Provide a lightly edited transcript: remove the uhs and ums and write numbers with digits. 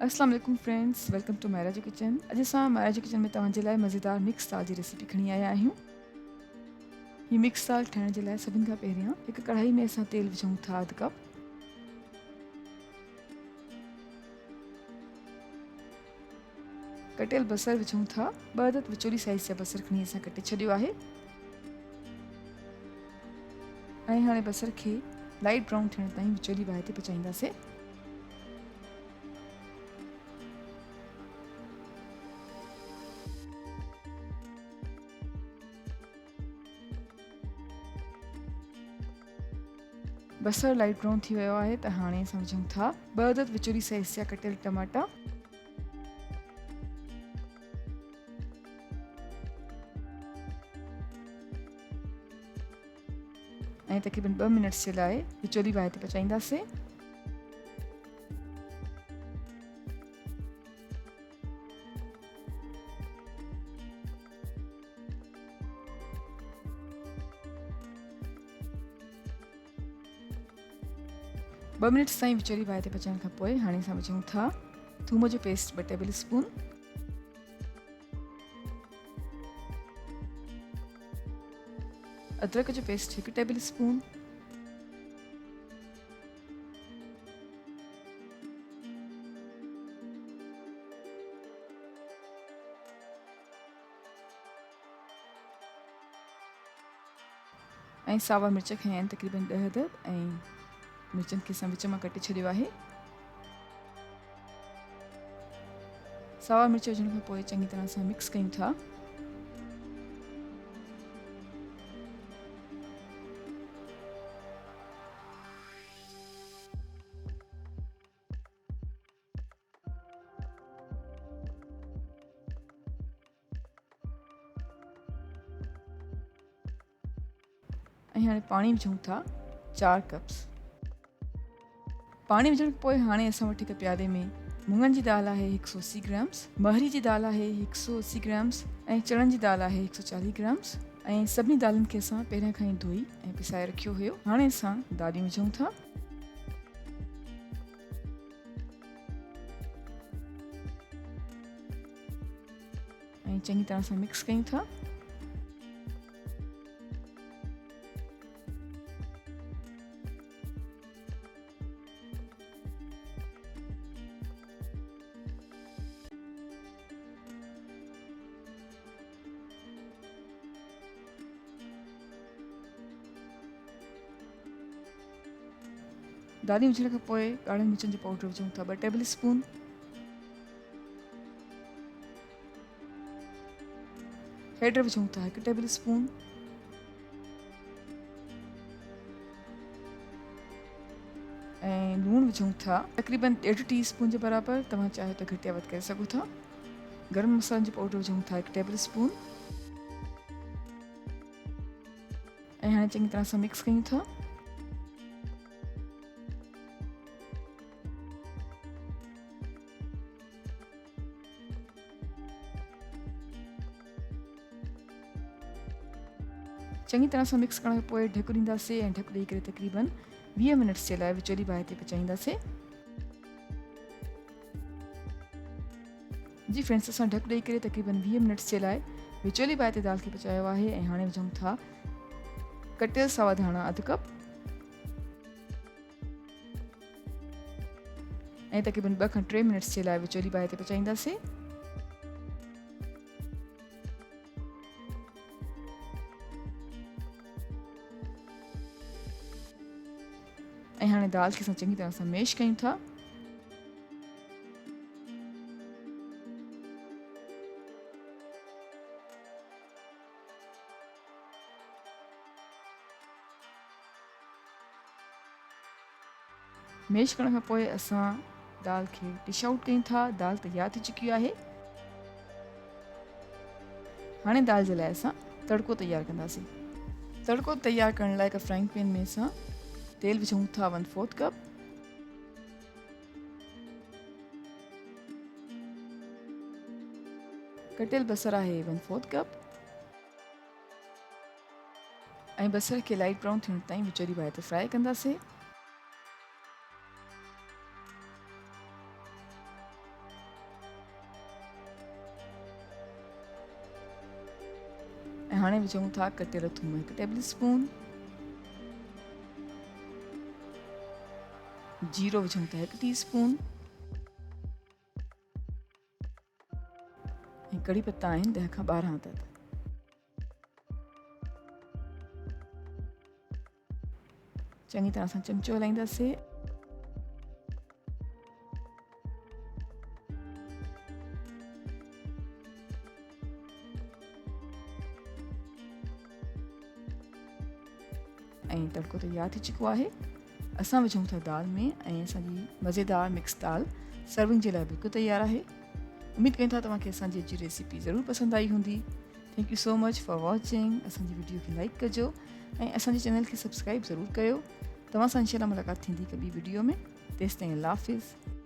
अस्सलाम वालेकुम friends, welcome to Maharaj kitchen. अॼु असां महाराज किचन में तव्हांजे लाइ मज़ेदार मिक्स दाल जी रेसिपी खणी आया आहियूं। हीअ मिक्स दाल ठाहिण जे लाइ सभिनि खां पहिरियां हिकु कढ़ाई में असां तेल विझूं था अधु कप। कटियल बसर विझूं था। ॿ अदद विचोली साइज़ जा बसर खणी असां कटे छॾियो आहे ऐं हाणे बसर खे लाइट ब्राउन थियण ताईं विचोली बाहि ते पचाईंदासीं। बसर लाइट ब्राउन थी वियो आहे त हाणे असां विझूं था 2 अदद विचोली साइज़ जा कटियल टमाटा ऐं तक़रीबन 2 मिनट्स जे लाइ विचोली बाहि ते पचाईंदासीं। ॿ मिनट्स ताईं विचोली बाहि ते पचाइण खां पोइ हाणे असां विझूं था थूम जो पेस्ट 2 टेबल स्पून, अदरक जो पेस्ट 1 टेबल स्पून, ऐं सावा मिर्च खंया आहिनि तक़रीबन 10 अदद ऐं मिर्चनि खे असां विच मां कटे छॾियो आहे। सावा मिर्च विझण खां पोइ चङी तरह सां मिक्स कयूं था। ऐं हाणे पाणी विझूं था 4 कप्स। पाणी विझण खां पोइ हाणे असां वटि हिकु प्याले में मुङनि जी दाल आहे 180 ग्राम्स, महरी जी दाल आहे 180 ग्राम्स ऐं चणनि जी दाल आहे 140 ग्राम्स ऐं सभिनी दालुनि खे असां पहिरियां खां ई धोई ऐं पिसाए रखियो हुयो। हाणे असां दालियूं विझूं था ऐं चङी तरह सां मिक्स कयूं था। दालियूं विझण खां पोइ ॻाढ़नि मिर्चनि जो पाउडर विझूं था 2 टेबल स्पून, हैड विझूं था 1 टेबल स्पून, ऐं लूणु विझूं था तक़रीबन 1.5 टीस्पून जे बराबरि। तव्हां चाहियो त घटि या वधि करे सघो था। गरम मसालनि जो पाउडर विझूं था 1 टेबल स्पून ऐं हाणे चङी तरह सां मिक्स कयूं था। चङी तरह सां मिक्स करण खां पोइ ढकु ॾींदासीं ऐं ढकु ॾेई करे तक़रीबन 20 मिनट्स जे लाइ विचोली बाहि ते पचाईंदासीं। जी फ्रेंड्स, असां ढकु ॾेई करे तक़रीबन 20 मिनट्स जे लाइ विचोली बाहि ते दाल खे पचायो आहे ऐं हाणे विझूं था कटियल सावा धाणा 1/2 कप ऐं तक़रीबन 2 खां 3 मिनट्स जे लाइ विचोली बाहि ते पचाईंदासीं। ऐं हाणे दाल खे असां चङी तरह सां मैश कयूं था। मैश करण खां पोइ असां दाल खे डिश आउट कयूं था। दाल तयारु थी चुकी आहे। हाणे दाल जे लाइ असां तड़को तयारु कंदासीं। तड़को तयारु करण लाइ हिकु फ्राइंग पैन में असां तेल विझूं था 1/4 कप, कटियल बसर आहे 1/4 कप ऐं बसर खे लाइट ब्राउन थियण ताईं विचोली बाहि ते फ्राई कंदासीं। 2 मिनट ताईं विचोली बाहि ते फ्राई करण खां पोइ असां दाल खे विझूं था 1/4 कप, कटियल बसर आहे 1/4 कप ऐं बसर खे लाइट ब्राउन थियण ताईं विचोली बाहि ते फ्राई कंदासीं। 2 मिनट ताईं विचोली बाहि ते फ्राई करण खां पोइ असां दाल खे विझूं था 1/4 कप, कटियल बसर आहे 1/4 कप ऐं बसर खे लाइट ब्राउन थियण ताईं विचोली बाहि ते फ्राई कंदासीं। हाणे विझूं था कटियल थूम 1 टेबल स्पून, जीरो विझूं था 1 टीस्पून ऐं कड़ी पत्ता आहिनि 10 खां 12 अदद। चङी तरह सां चमचो हलाईंदासीं। ऐं तड़को तैयार थी चुको आहे। असां विझूं था दाल में ऐं असांजी मज़ेदार मिक्स दाल सर्विंग जे लाइ बिल्कुलु तैयार आहे। उमेद कयूं था तव्हांखे असांजी अॼु जी रेसिपी ज़रूरु पसंदि आई हूंदी। Thank you so much for watching. असांजी वीडियो खे लाइक कजो ऐं असांजे चैनल खे सब्सक्राइब ज़रूरु कयो। तव्हां सां इंशाल्लाह मुलाक़ात थींदी हिकु ॿी वीडियो में। तेसिताईं अल्लाह हाफ़िज़।